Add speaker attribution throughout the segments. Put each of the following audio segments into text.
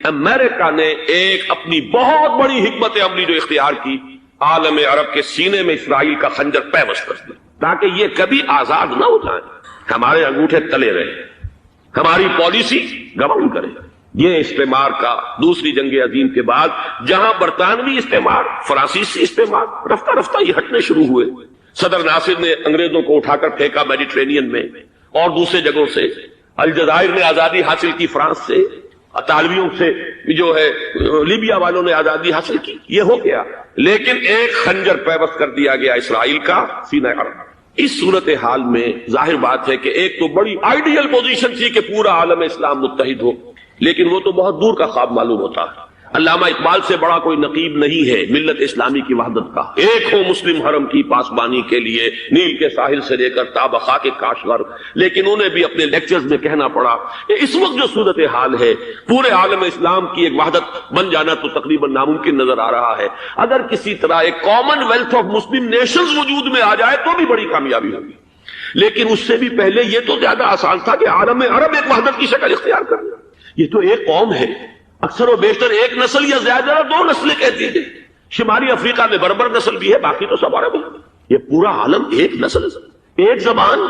Speaker 1: امریکہ نے ایک اپنی بہت بڑی حکمت عملی جو اختیار کی، عالم عرب کے سینے میں اسرائیل کا خنجر پیوست کر دیا تاکہ یہ کبھی آزاد نہ ہو جائیں، ہمارے انگوٹھے تلے رہے، ہماری پالیسی گواہی کرے۔ یہ استعمار کا دوسری جنگ عظیم کے بعد جہاں برطانوی استعمار، فرانسیسی استعمار رفتہ رفتہ یہ ہٹنے شروع ہوئے، صدر ناصر نے انگریزوں کو اٹھا کر پھینکا میڈیٹرینین میں اور دوسرے جگہوں سے، الجزائر نے آزادی حاصل کی فرانس سے، اطالویوں سے جو ہے لیبیا والوں نے آزادی حاصل کی، یہ ہو گیا، لیکن ایک خنجر پیوست کر دیا گیا اسرائیل کا سینہ عرب۔ اس صورتحال میں ظاہر بات ہے کہ ایک تو بڑی آئیڈیل پوزیشن تھی کہ پورا عالم اسلام متحد ہو، لیکن وہ تو بہت دور کا خواب معلوم ہوتا ہے۔ علامہ اقبال سے بڑا کوئی نقیب نہیں ہے ملت اسلامی کی وحدت کا، ایک ہو مسلم حرم کی پاسبانی کے لیے نیل کے ساحل سے لے کر تابخا کے کاشغر، لیکن انہیں بھی اپنے لیکچرز میں کہنا پڑا کہ اس وقت جو صورتحال ہے پورے عالم اسلام کی ایک وحدت بن جانا تو تقریباً ناممکن نظر آ رہا ہے، اگر کسی طرح ایک common wealth of Muslim nations وجود میں آ جائے تو بھی بڑی کامیابی ہوگی، لیکن اس سے بھی پہلے یہ تو زیادہ آسان تھا کہ عالم عرب ایک وحدت کی شکل اختیار کرنا۔ یہ تو ایک قوم ہے، اکثر و بیشتر ایک نسل یا زیادہ دو نسلیں کہتی ہیں، شمالی افریقہ میں بربر نسل بھی ہے، باقی تو سب عرب ہیں۔ یہ پورا عالم ایک نسل، ایک زبان،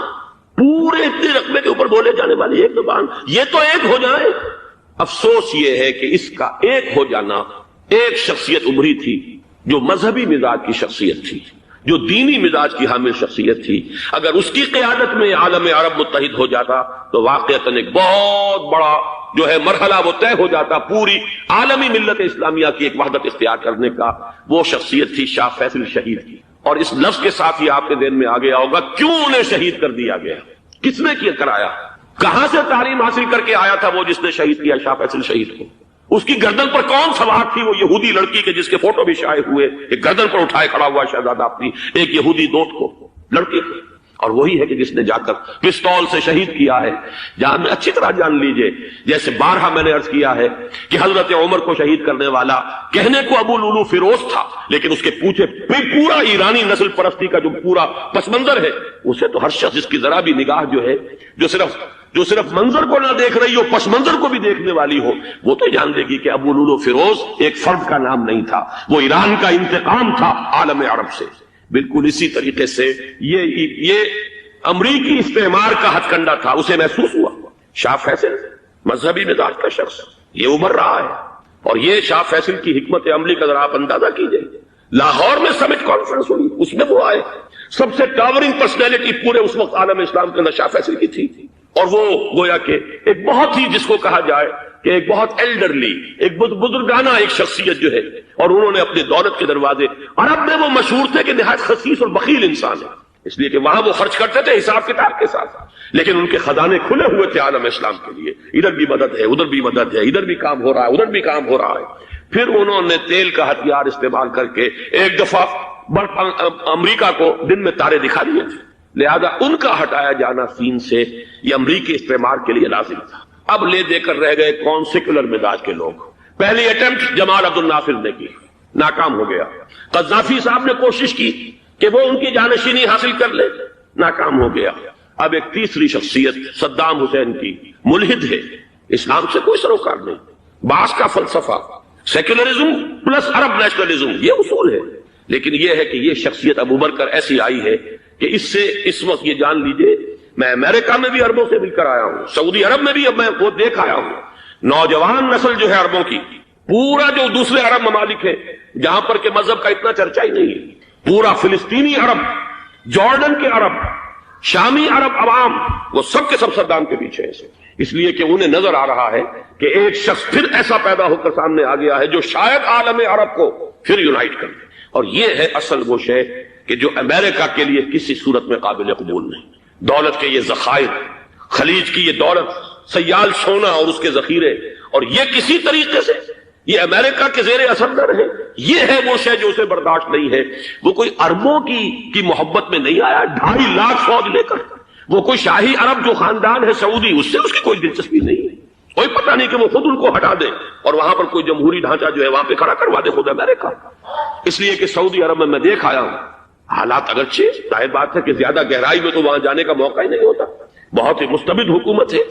Speaker 1: پورے اتنے رقبے کے اوپر بولے جانے والی ایک زبان، یہ تو ایک ہو جائے۔ افسوس یہ ہے کہ اس کا ایک ہو جانا ایک شخصیت ابھری تھی جو مذہبی مزاج کی شخصیت تھی، جو دینی مزاج کی حامل شخصیت تھی، اگر اس کی قیادت میں عالم عرب متحد ہو جاتا تو واقعتاً ایک بہت بڑا جو ہے مرحلہ وہ طے ہو جاتا پوری عالمی ملت اسلامیہ کی ایک وحدت اختیار کرنے کا۔ وہ شخصیت تھی شاہ فیصل شہید کی، اور اس لفظ کے ساتھ ہی آپ کے ذہن میں آ گیا ہوگا کیوں انہیں شہید کر دیا گیا، کس نے کیا کرایا، کہاں سے تعلیم حاصل کر کے آیا تھا وہ جس نے شہید کیا شاہ فیصل شہید کو، اس کی گردن پر کون سوار تھی، وہ یہودی لڑکی کے جس کے فوٹو بھی شائع ہوئے، ایک گردن پر اٹھائے کھڑا ہوا شہزادہ اپنی ایک یہودی دوست کو، لڑکی کو، اور وہی ہے کہ جس نے جا کر پستول سے شہید کیا ہے۔ جہاں میں اچھی طرح جان لیجئے، جیسے بارہا میں نے عرض کیا ہے کہ حضرت عمر کو شہید کرنے والا کہنے کو ابو لولو فیروز تھا، لیکن اس کے پیچھے پورا ایرانی نسل پرستی کا جو پورا پس منظر ہے، اسے تو ہر شخص جس کی ذرا بھی نگاہ جو ہے جو صرف منظر کو نہ دیکھ رہی ہو پس منظر کو بھی دیکھنے والی ہو، وہ تو جان دے گی کہ ابو لولو فیروز ایک فرد کا نام نہیں تھا، وہ ایران کا انتقام تھا عالم عرب سے۔ بالکل اسی طریقے سے یہ امریکی استعمار کا ہتھ کنڈا تھا، اسے محسوس ہوا۔ شاہ فیصل مذہبی مزاج کا شخص یہ ابھر رہا ہے، اور یہ شاہ فیصل کی حکمت عملی کا ذرا آپ اندازہ کیجئے۔ لاہور میں سمٹ کانفرنس ہوئی، اس میں وہ آئے، سب سے ٹاورنگ پرسنالٹی پورے اس وقت عالم اسلام کے اندر شاہ فیصل کی تھی، اور وہ گویا کہ ایک بہت ہی جس کو کہا جائے کہ ایک بہت ایلڈرلی، ایک بزرگانہ ایک شخصیت جو ہے، اور انہوں نے اپنے دولت کے دروازے، عرب میں وہ مشہور تھے کہ نہایت خسیس اور بخیل انسان ہے، اس لیے کہ وہاں وہ خرچ کرتے تھے حساب کتاب کے ساتھ، لیکن ان کے خزانے کھلے ہوئے تھے عالم اسلام کے لیے، ادھر بھی مدد ہے، ادھر بھی مدد ہے، ادھر بھی کام ہو رہا ہے، ادھر بھی کام ہو رہا ہے۔ پھر انہوں نے تیل کا ہتھیار استعمال کر کے ایک دفعہ امریکہ کو دن میں تارے دکھا دیے تھے، لہذا ان کا ہٹایا جانا سین سے یہ امریکی استعمار کے لیے لازم تھا۔ اب لے دے کر رہ گئے کون؟ سیکولر مزاج کے لوگ۔ پہلی اٹیمپٹ جمال عبد الناصر نے کی، ناکام ہو گیا۔ قذافی صاحب نے کوشش کی کہ وہ ان کی جانشینی حاصل کر لے، ناکام ہو گیا۔ اب ایک تیسری شخصیت صدام حسین کی، ملحد ہے، اسلام سے کوئی سروکار نہیں، باس کا فلسفہ، سیکولرزم پلس عرب نیشنلزم، یہ اصول ہے، لیکن یہ ہے کہ یہ شخصیت ابو بکر ایسی آئی ہے کہ اس سے اس وقت یہ جان لیجئے، میں امریکہ میں بھی عربوں سے مل کر آیا ہوں، سعودی عرب میں بھی اب میں وہ دیکھ آیا ہوں، نوجوان نسل جو ہے عربوں کی، پورا جو دوسرے عرب ممالک ہیں جہاں پر کہ مذہب کا اتنا چرچا ہی نہیں ہے، پورا فلسطینی عرب، جارڈن کے عرب، شامی عرب عوام، وہ سب کے سب صدام کے پیچھے ہیں، اس لیے کہ انہیں نظر آ رہا ہے کہ ایک شخص پھر ایسا پیدا ہو کر سامنے آ گیا ہے جو شاید عالم عرب کو پھر یونائٹ کر دے، اور یہ ہے اصل وہ شے کہ جو امریکہ کے لیے کسی صورت میں قابل قبول نہیں۔ دولت کے یہ ذخائر، خلیج کی یہ دولت، سیال سونا اور اس کے ذخیرے، اور یہ کسی طریقے سے یہ امریکہ کے زیر اثر نہ رہے، یہ ہے وہ شے جو اسے برداشت نہیں ہے۔ وہ کوئی عربوں کی محبت میں نہیں آیا 2.5 لاکھ فوج لے کر، وہ کوئی شاہی عرب جو خاندان ہے سعودی، اس سے اس کی کوئی دلچسپی نہیں ہے، کوئی پتہ نہیں کہ وہ خود ان کو ہٹا دے اور وہاں پر کوئی جمہوری ڈھانچہ جو ہے وہاں پہ کھڑا کروا دے خود امریکہ۔ اس لیے کہ سعودی عرب میں دیکھ آیا ہوں، حالات اگرچہ ظاہر بات ہے کہ زیادہ گہرائی میں تو وہاں جانے کا موقع ہی نہیں ہوتا، بہت ہی مستبد حکومت ہے،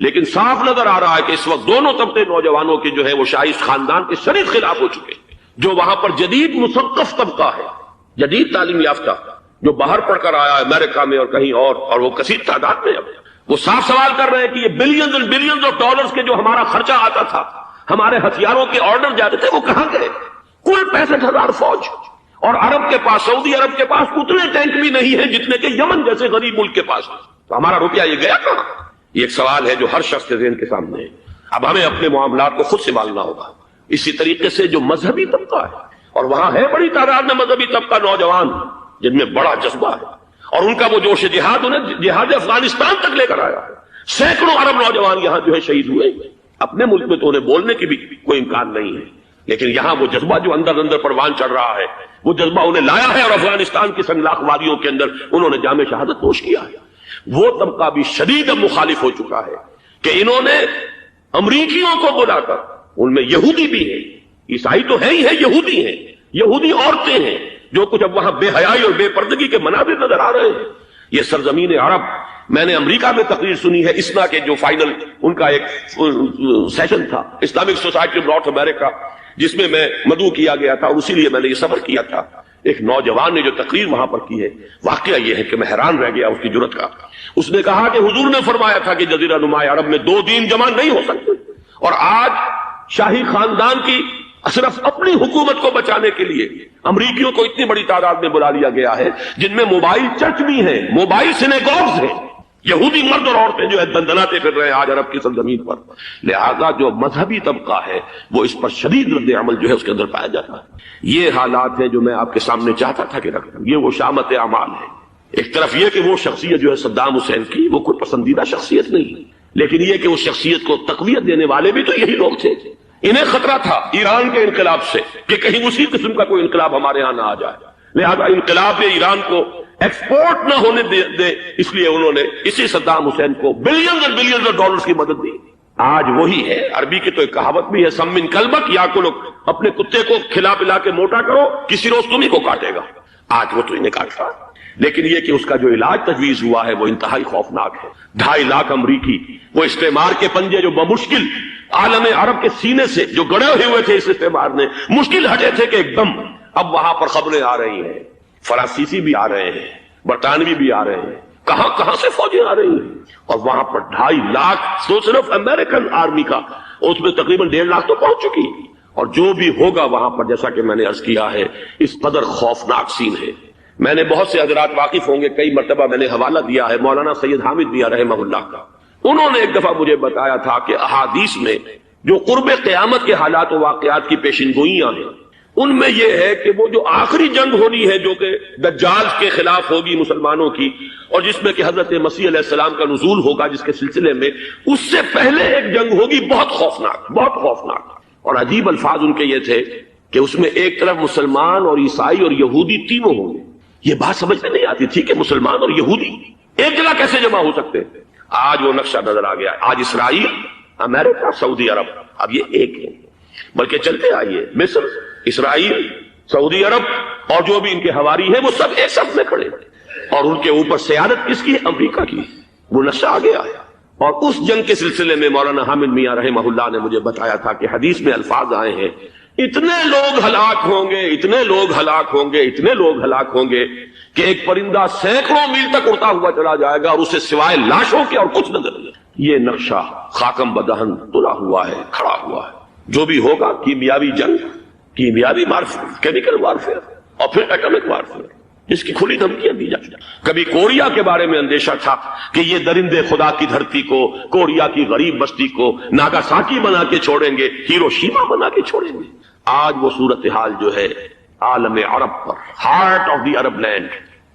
Speaker 1: لیکن صاف نظر آ رہا ہے کہ اس وقت دونوں طبقے نوجوانوں کے جو ہے وہ شاہی خاندان کے شدید خلاف ہو چکے ہیں. جو وہاں پر جدید مثقف طبقہ ہے، جدید تعلیم یافتہ، جو باہر پڑھ کر آیا ہے امریکہ میں اور کہیں اور وہ کثیر تعداد میں، اب وہ صاف سوال کر رہے ہیں کہ یہ بلینز اور بلینز آف ڈالرز کے جو ہمارا خرچہ آتا تھا، ہمارے ہتھیاروں کے آرڈر جاتے تھے، وہ کہاں گئے؟ کل 65,000 فوج، اور عرب کے پاس، سعودی عرب کے پاس اتنے ٹینک بھی نہیں ہیں جتنے کہ یمن جیسے غریب ملک کے پاس ہے. تو ہمارا روپیہ یہ گیا کہاں؟ یہ ایک سوال ہے جو ہر شخص کے ذہن کے سامنے ہے. اب ہمیں اپنے معاملات کو خود سنبھالنا ہوگا. اسی طریقے سے جو مذہبی طبقہ ہے، اور وہاں ہے بڑی تعداد میں مذہبی طبقہ نوجوان جن میں بڑا جذبہ ہے، اور ان کا وہ جوش جہاد انہیں جہاد افغانستان تک لے کر آیا ہے. سینکڑوں عرب نوجوان یہاں جو ہے شہید ہوئے. اپنے ملک میں تو انہیں بولنے کی بھی کوئی امکان نہیں ہے، لیکن یہاں وہ جذبہ جو اندر اندر پروان چڑھ رہا ہے، وہ جذبہ انہیں لایا ہے، اور افغانستان کی سنگلاخ وادیوں کے اندر انہوں نے جام شہادت نوش کیا ہے. وہ طبقہ بھی شدید مخالف ہو چکا ہے کہ انہوں نے امریکیوں کو بلا کر، ان میں یہودی بھی ہیں، عیسائی تو ہے ہی ہے، یہودی ہیں، یہودی عورتیں ہیں، جو کچھ اب وہاں بے حیائی اور بے پردگی کے مناظر نظر آ رہے ہیں. یہ سرزمین عرب، میں نے امریکہ میں تقریر سنی ہے، اسنا کے جو فائنل ان کا ایک سیشن تھا، اسلامک سوسائٹی آف نارتھ امریکہ، جس میں میں مدعو کیا گیا تھا، اور اسی لیے میں نے یہ سفر کیا تھا. ایک نوجوان نے جو تقریر وہاں پر کی ہے، واقعہ یہ ہے کہ میں حیران رہ گیا اس کی جرأت کا. اس نے کہا کہ حضور نے فرمایا تھا کہ جزیرہ نما عرب میں 2 دین جمع نہیں ہو سکتے، اور آج شاہی خاندان کی صرف اپنی حکومت کو بچانے کے لیے امریکیوں کو اتنی بڑی تعداد میں بلا لیا گیا ہے، جن میں موبائل چرچ بھی ہیں، موبائل سینیگوگز ہیں. یہودی مرد اور عورتیں جو ہے دندناتے پھر رہے ہیں آج عرب کی سرزمین پر. لہذا جو مذہبی طبقہ ہے وہ اس پر شدید رد عمل جو ہے اس کے اندر پایا جاتا ہے. یہ حالات ہیں جو میں آپ کے سامنے چاہتا تھا کہ رکھ دوں. یہ وہ شامت اعمال ہے. ایک طرف یہ کہ وہ شخصیت جو ہے صدام حسین کی، وہ کوئی پسندیدہ شخصیت نہیں، لیکن یہ کہ اس شخصیت کو تقویت دینے والے بھی تو یہی لوگ تھے. انہیں خطرہ تھا ایران کے انقلاب سے کہ کہیں اسی قسم کا کوئی انقلاب ہمارے ہاں نہ آ جائے. لہذا انقلاب ایران کو ایکسپورٹ نہ ہونے دے، اس لیے انہوں نے اسی صدام حسین کو بلینز اور بلینز آف ڈالرز کی مدد دی. آج وہی ہے. عربی کی تو ایک کہاوت بھی ہے، سم من کلبک یا کو، اپنے کتے کو کھلا پلا کے موٹا کرو، کسی روز تمہیں کو کاٹے گا. آج وہ تو انہیں کاٹتا، لیکن یہ کہ اس کا جو علاج تجویز ہوا ہے وہ انتہائی خوفناک ہے. 2.5 لاکھ امریکی وہ استعمار کے پنجے جو بمشکل عالم عرب کے سینے سے جو گڑے ہوئے تھے اس استعمار نے، مشکل ہٹے تھے کہ ایک دم اب وہاں پر خبریں آ رہی ہیں، فرانسیسی بھی آ رہے ہیں، برطانوی بھی آ رہے ہیں، کہاں کہاں سے فوجیں آ رہی ہیں. اور وہاں پر 2.5 لاکھ تو صرف امریکن آرمی کا، اس میں تقریباً 1.5 لاکھ تو پہنچ چکی. اور جو بھی ہوگا وہاں پر، جیسا کہ میں نے عرض کیا ہے، اس قدر خوفناک سین ہے. میں نے بہت سے حضرات واقف ہوں گے، کئی مرتبہ میں نے حوالہ دیا ہے مولانا سید حامد میاں رحمہ اللہ کا. انہوں نے ایک دفعہ مجھے بتایا تھا کہ احادیث میں جو قرب قیامت کے حالات و واقعات کی پیشن گوئیاں ہیں، ان میں یہ ہے کہ وہ جو آخری جنگ ہونی ہے جو کہ دجال کے خلاف ہوگی مسلمانوں کی، اور جس میں کہ حضرت مسیح علیہ السلام کا نزول ہوگا، جس کے سلسلے میں اس سے پہلے ایک جنگ ہوگی بہت خوفناک، بہت خوفناک. اور عجیب الفاظ ان کے یہ تھے کہ اس میں ایک طرف مسلمان اور عیسائی اور یہودی تینوں ہوں گے. یہ بات سمجھ میں نہیں آتی تھی کہ مسلمان اور یہودی ایک جگہ کیسے جمع ہو سکتے ہیں. آج وہ نقشہ نظر آ گیا. آج اسرائیل، امریکہ، سعودی عرب اب یہ ایک ہے. بلکہ چلتے آئیے، مصر، اسرائیل، سعودی عرب اور جو بھی ان کے حواری ہیں وہ سب ایک صف میں کھڑے، اور ان کے اوپر سیادت کس کی ہے؟ امریکہ کی. وہ نقشہ آ گیا. اور اس جنگ کے سلسلے میں مولانا حامد میاں رحمہ اللہ نے مجھے بتایا تھا کہ حدیث میں الفاظ آئے ہیں، اتنے لوگ ہلاک ہوں گے، اتنے لوگ ہلاک ہوں گے، اتنے لوگ ہلاک ہوں گے کہ ایک پرندہ سینکڑوں میل تک اڑتا ہوا چلا جائے گا اور اسے سوائے لاشوں کے اور کچھ نظر نہیں. یہ نقشہ خاکم بدہن تلا ہوا ہے، کھڑا ہوا ہے. جو بھی ہوگا کیمیاوی جنگ، کیمیاوی وارفیئر، کیمیکل وارفیئر، اور پھر ایٹمک وارفیئر، جس کی کھلی دھمکیاں دی جاتی ہیں. کبھی کوریا کے بارے میں اندیشہ تھا کہ یہ درندے خدا کی دھرتی کو، کوریا کی غریب بستی کو ناگاساکی بنا کے چھوڑیں گے، ہیروشیما بنا کے چھوڑیں گے. آج وہ صورتحال جو ہے عالم عرب پر، heart of the Arab land,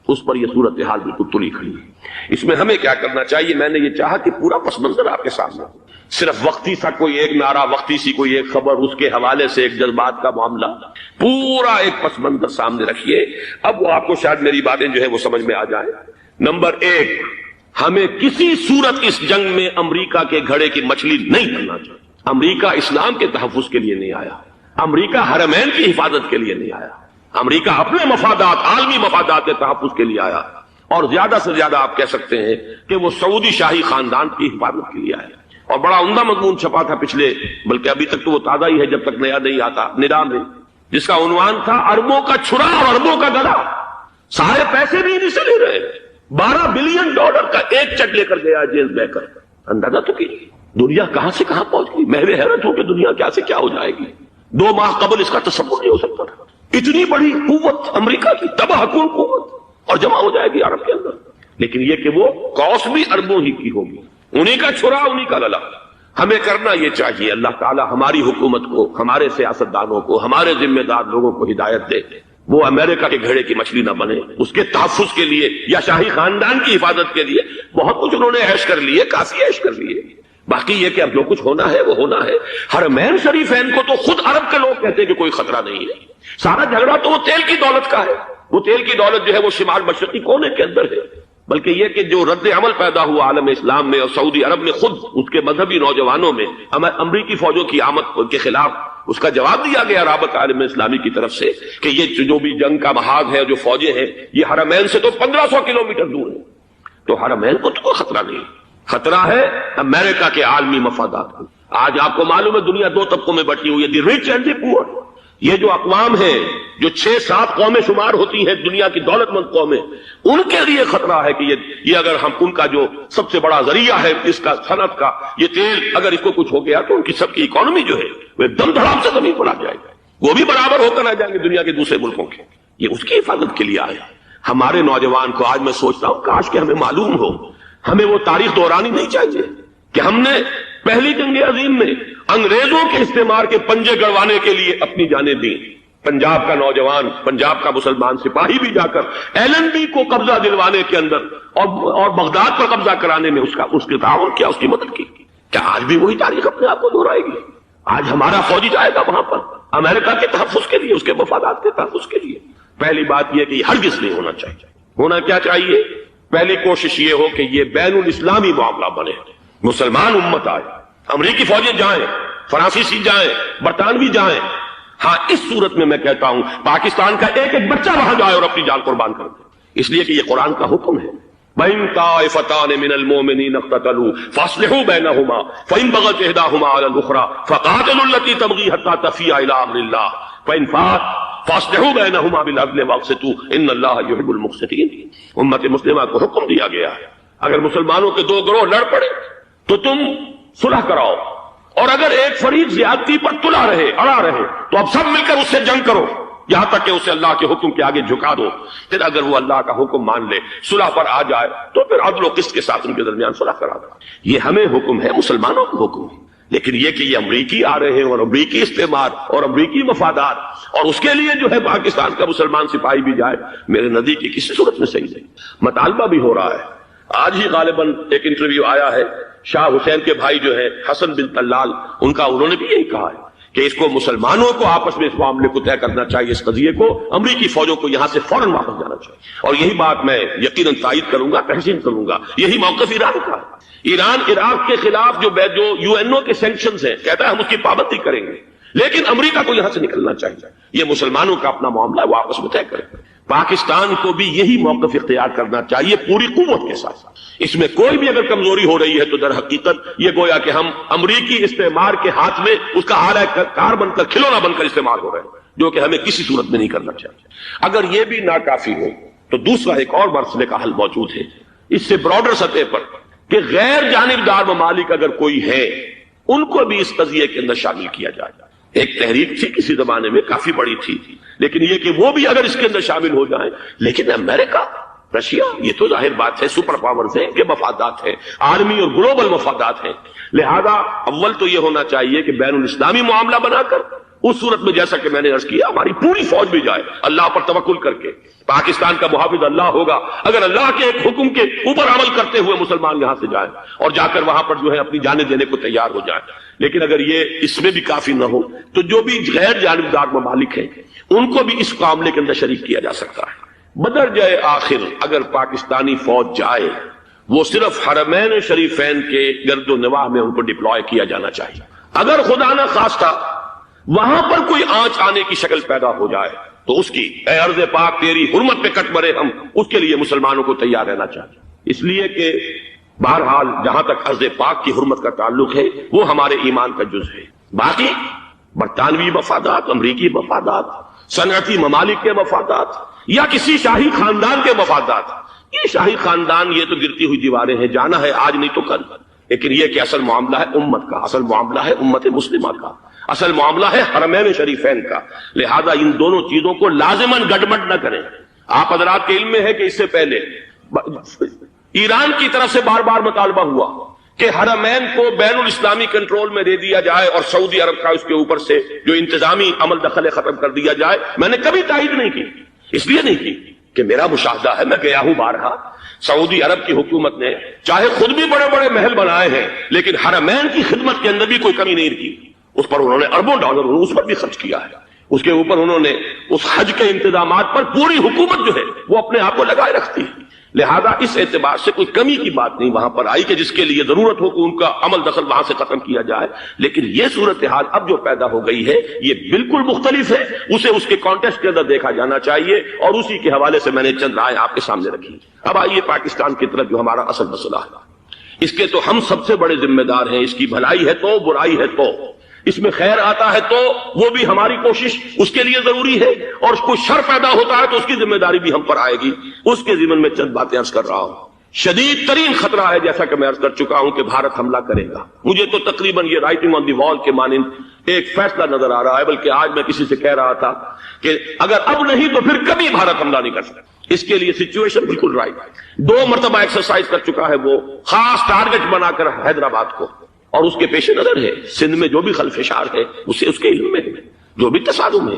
Speaker 1: اس پر یہ صورتحال بالکل تلی کھڑی ہے. اس میں ہمیں کیا کرنا چاہیے؟ میں نے یہ چاہا کہ پورا پس منظر آپ کے سامنے، صرف وقتی سا کوئی ایک نعرہ، وقتی سی کوئی ایک خبر، اس کے حوالے سے ایک جذبات کا معاملہ، پورا ایک پس منظر سامنے رکھیے. اب وہ آپ کو شاید میری باتیں جو ہے وہ سمجھ میں آ جائیں. نمبر 1، ہمیں کسی صورت اس جنگ میں امریکہ کے گھڑے کی مچھلی نہیں بننا چاہیے. امریکہ اسلام کے تحفظ کے لیے نہیں آیا، امریکہ حرمین کی حفاظت کے لیے نہیں آیا، امریکہ اپنے مفادات، عالمی مفادات کے تحفظ کے لیے آیا، اور زیادہ سے زیادہ آپ کہہ سکتے ہیں کہ وہ سعودی شاہی خاندان کی حفاظت کے لیے آیا. اور بڑا عمدہ مضمون چھپا تھا پچھلے، بلکہ ابھی تک تو وہ تازہ ہی ہے جب تک نیا نہیں آتا، ندا میں، جس کا عنوان تھا اربوں کا چھڑا اور اربوں کا گدا۔ سارے پیسے بھی انہیں سے لے رہے ہیں۔ $12 بلین کا ایک چیک لے کر گیا جیمز بیکر۔ اندازہ تو کیجیے دنیا کہاں سے کہاں پہنچ گئی۔ محو حیرت ہو کہ دنیا کیا سے کیا ہو جائے گی۔ 2 ماہ قبل اس کا تصور نہیں ہو سکتا تھا۔ اتنی بڑی قوت امریکہ کی، تباہ کن قوت، اور جمع ہو جائے گی عرب کے اندر۔ لیکن یہ کہ وہ کاس بھی اربوں ہی کی ہوگی، انہی کا چھڑا انہی کا للا۔ ہمیں کرنا یہ چاہیے، اللہ تعالی ہماری حکومت کو، ہمارے سیاستدانوں کو، ہمارے ذمہ دار لوگوں کو ہدایت دے، وہ امریکہ کے گھڑے کی مچھلی نہ بنے۔ اس کے تحفظ کے لیے یا شاہی خاندان کی حفاظت کے لیے بہت کچھ انہوں نے عیش کر لیے، کافی عیش کر لیے۔ باقی یہ کہ اب جو کچھ ہونا ہے وہ ہونا ہے۔ حرمین شریفین کو تو خود عرب کے لوگ کہتے ہیں کہ کوئی خطرہ نہیں ہے۔ سارا جھگڑا تو وہ تیل کی دولت کا ہے۔ وہ تیل کی دولت جو ہے وہ شمال مشرقی کونے کے اندر ہے۔ بلکہ یہ کہ جو رد عمل پیدا ہوا عالم اسلام میں اور سعودی عرب میں خود اس کے مذہبی نوجوانوں میں امریکی فوجوں کی آمد کے خلاف اس کا جواب دیا گیا رابطہ عالم اسلامی کی طرف سے کہ یہ جو بھی جنگ کا محاذ ہے، جو فوجیں ہیں، یہ حرمین سے تو 1500 کلومیٹر دور ہے، تو حرمین کو تو کوئی خطرہ نہیں۔ خطرہ ہے امریکہ کے عالمی مفادات کو۔ آج آپ کو معلوم ہے دنیا 2 طبقوں میں بٹی ہوئی ہے، دی رچ اینڈ دی پور۔ یہ جو اقوام ہیں، جو 6-7 قومیں شمار ہوتی ہیں دنیا کی دولت مند قومیں، ان کے لیے خطرہ ہے کہ یہ اگر ہم ان کا جو سب سے بڑا ذریعہ ہے اس کا صنعت کا، یہ تیل، اگر اس کو کچھ ہو گیا تو ان کی سب کی اکانومی جو ہے وہ ایک دم دھڑام سے زمین پر آ جائے گا۔ وہ بھی برابر ہو کر آ جائیں گے دنیا کے دوسرے ملکوں کے۔ یہ اس کی حفاظت کے لیے آئے۔ ہمارے نوجوان کو آج میں سوچتا ہوں کاش کہ ہمیں معلوم ہو، ہمیں وہ تاریخ دہرانی نہیں چاہیے کہ ہم نے پہلی جنگ عظیم میں انگریزوں کے استعمار کے پنجے گڑوانے کے لیے اپنی جانیں دیں۔ پنجاب کا نوجوان، پنجاب کا مسلمان سپاہی بھی جا کر ایلن بی کو قبضہ دلوانے کے اندر اور بغداد پر قبضہ کرانے میں اس کے تعاون کیا، اس کی مدد کی۔ کیا آج بھی وہی تاریخ اپنے آپ کو دہرائے گی؟ آج ہمارا فوجی جائے گا وہاں پر امریکہ کے تحفظ کے لیے، اس کے مفادات کے تحفظ کے لیے۔ پہلی بات یہ کہ یہ ہرگز نہیں ہونا چاہیے۔ ہونا کیا چاہیے؟ پہلی کوشش یہ ہو کہ یہ بین الاسلامی معاملہ بنے، مسلمان امت آئے، امریکی فوجیں جائیں، فرانسیسی جائیں، برطانوی جائیں۔ ہاں اس صورت میں کہتا ہوں پاکستان کا ایک ایک بچہ وہاں جائے اور اپنی جان قربان کر دے، اس لیے کہ یہ قرآن کا حکم ہے۔ بَإِن طَائِفَتَانِ مِنَ الْمُؤْمِنِينَ اقْتَتَلُوا فَأَصْلِحُوا بَيْنَهُمَا فَإِن بَغَتْ إِحْدَاهُمَا عَلَى الْأُخْرَى فَقَاتِلُوا الَّتِي تَبْغِي حَتَّى تَفِيءَ إِلَى أَمْرِ اللَّهِ فَإِن فَاءَتْ فَأَصْلِحُوا بَيْنَهُمَا بِالْعَدْلِ وَأَقْسِطُوا إِنَّ اللَّهَ يُحِبُّ الْمُقْسِطِينَ۔ امت مسلمہ کو حکم دیا گیا ہے اگر مسلمانوں کے 2 گروہ لڑ پڑے تو تم صلح کراؤ، اور اگر ایک فریق زیادتی پر تلا رہے، اڑا رہے، تو اب سب مل کر اس سے جنگ کرو یہاں تک کہ اسے اللہ کے حکم کے آگے جھکا دو۔ پھر اگر وہ اللہ کا حکم مان لے، صلح پر آ جائے، تو پھر عدل و قسط کے ساتھ ان کے درمیان صلح کرا دو۔ یہ ہمیں حکم ہے، مسلمانوں کو حکم ہے۔ لیکن یہ کہ یہ امریکی آ رہے ہیں اور امریکی استعمار اور امریکی مفادات، اور اس کے لیے جو ہے پاکستان کا مسلمان سپاہی بھی جائے، میرے نزدیک کی کسی صورت میں صحیح نہیں۔ مطالبہ بھی ہو رہا ہے، آج ہی غالباً ایک انٹرویو آیا ہے، شاہ حسین کے بھائی جو ہے حسن بن طلال، انہوں نے بھی یہی کہا ہے کہ اس کو مسلمانوں کو آپس میں اس معاملے کو طے کرنا چاہیے، اس قضیے کو، امریکی فوجوں کو یہاں سے فوراً واپس جانا چاہیے۔ اور یہی بات میں یقیناً تائید کروں گا، تحسین کروں گا، یہی موقف ایران کا ہے۔ ایران عراق کے خلاف جو UN کے سینکشنز ہیں، کہتا ہے ہم اس کی پابندی کریں گے، لیکن امریکہ کو یہاں سے نکلنا چاہیے۔ یہ مسلمانوں کا اپنا معاملہ ہے، وہ آپس میں طے کریں۔ پاکستان کو بھی یہی موقف اختیار کرنا چاہیے پوری قوت کے ساتھ۔ اس میں کوئی بھی اگر کمزوری ہو رہی ہے تو در حقیقت یہ گویا کہ ہم امریکی استعمار کے ہاتھ میں اس کا آلہ کار بن کر، کھلونا بن کر استعمال ہو رہے ہیں، جو کہ ہمیں کسی صورت میں نہیں کرنا چاہیے۔ اگر یہ بھی ناکافی ہو تو دوسرا ایک اور مسئلے کا حل موجود ہے اس سے براڈر سطح پر، کہ غیر جانبدار ممالک اگر کوئی ہے ان کو بھی اس قضیے کے اندر شامل کیا جائے۔ ایک تحریک تھی کسی زمانے میں، کافی بڑی تھی، لیکن یہ کہ وہ بھی اگر اس کے اندر شامل ہو جائیں۔ لیکن امریکہ، رشیا، یہ تو ظاہر بات ہے سپر پاورز ہیں، ان کے مفادات ہیں، عالمی اور گلوبل مفادات ہیں۔ لہذا اول تو یہ ہونا چاہیے کہ بین الاسلامی معاملہ بنا کر، اس صورت میں جیسا کہ میں نے عرض کیا ہماری پوری فوج بھی جائے اللہ پر توکل کر کے۔ پاکستان کا محافظ اللہ ہوگا، اگر اللہ کے ایک حکم کے اوپر عمل کرتے ہوئے مسلمان یہاں سے جائیں اور جا کر وہاں پر جو ہے اپنی جانیں دینے کو تیار ہو جائیں۔ لیکن اگر یہ اس میں بھی کافی نہ ہو تو جو بھی غیر جانبدار ممالک ہیں ان کو بھی اس معاملے کے اندر شریک کیا جا سکتا ہے۔ بدرجہ آخر اگر پاکستانی فوج جائے، وہ صرف حرمین شریفین کے گرد و نواح میں ان کو ڈپلوائے کیا جانا چاہیے۔ اگر خدا نہ خواستہ وہاں پر کوئی آنچ آنے کی شکل پیدا ہو جائے تو اس کی، اے ارض پاک تیری حرمت پہ کٹ مرے ہم، اس کے لیے مسلمانوں کو تیار رہنا چاہیے۔ اس لیے کہ بہرحال جہاں تک ارض پاک کی حرمت کا تعلق ہے وہ ہمارے ایمان کا جز ہے. باقی برطانوی مفادات، امریکی مفادات، صنعتی ممالک کے مفادات یا کسی شاہی خاندان کے مفادات، یہ شاہی خاندان یہ تو گرتی ہوئی دیواریں ہیں، جانا ہے آج نہیں تو کل. لیکن یہ کہ اصل معاملہ ہے امت کا، اصل معاملہ ہے امت مسلمہ کا، اصل معاملہ ہے حرمین شریفین کا. لہذا ان دونوں چیزوں کو لازماً گڈمڈ نہ کریں. آپ حضرات کے علم میں ہے کہ اس سے پہلے ایران کی طرف سے بار بار مطالبہ ہوا کہ حرمین کو بین الاسلامی کنٹرول میں دے دیا جائے اور سعودی عرب کا اس کے اوپر سے جو انتظامی عمل دخل ختم کر دیا جائے. میں نے کبھی تائید نہیں کی، اس لیے نہیں کی کہ میرا مشاہدہ ہے، میں گیا ہوں بارہا، سعودی عرب کی حکومت نے چاہے خود بھی بڑے بڑے محل بنائے ہیں لیکن حرمین کی خدمت کے اندر بھی کوئی کمی نہیں کی. اس پر انہوں نے اربوں ڈالر اس پر بھی خرچ کیا ہے. اس کے اوپر انہوں نے اس حج کے انتظامات پر پوری حکومت جو ہے وہ اپنے آپ کو لگائے رکھتی ہے. لہذا اس اعتبار سے کوئی کمی کی بات نہیں وہاں پر آئی کہ جس کے لیے ضرورت ہو کہ ان کا عمل دخل وہاں سے ختم کیا جائے. لیکن یہ صورتحال اب جو پیدا ہو گئی ہے یہ بالکل مختلف ہے، اسے اس کے کانٹیکسٹ کے اندر دیکھا جانا چاہیے اور اسی کے حوالے سے میں نے چند رائے آپ کے سامنے رکھی. اب آئیے پاکستان کی طرف جو ہمارا اصل مسئلہ ہے، اس کے تو ہم سب سے بڑے ذمہ دار ہیں. اس کی بھلائی ہے تو، برائی ہے تو، اس میں خیر آتا ہے تو وہ بھی ہماری کوشش اس کے لیے ضروری ہے، اور کوئی شر پیدا ہوتا ہے تو اس کی ذمہ داری بھی ہم پر آئے گی. اس کے ضمن میں چند باتیں عرض کر رہا ہوں. شدید ترین خطرہ ہے، جیسا کہ میں عرض کر چکا ہوں، کہ بھارت حملہ کرے گا. مجھے تو تقریباً یہ رائٹنگ آن دی وال کے مانند ایک فیصلہ نظر آ رہا ہے، بلکہ آج میں کسی سے کہہ رہا تھا کہ اگر اب نہیں تو پھر کبھی بھارت حملہ نہیں کر سکتا. اس کے لیے سچویشن بالکل رائٹ ہے. 2 مرتبہ ایکسرسائز کر چکا ہے وہ، خاص ٹارگٹ بنا کر حیدرآباد کو، اور اس کے پیش نظر ہے سندھ میں جو بھی خلفشار ہے اسے اس کے علم میں ہے، جو بھی تصادم ہے.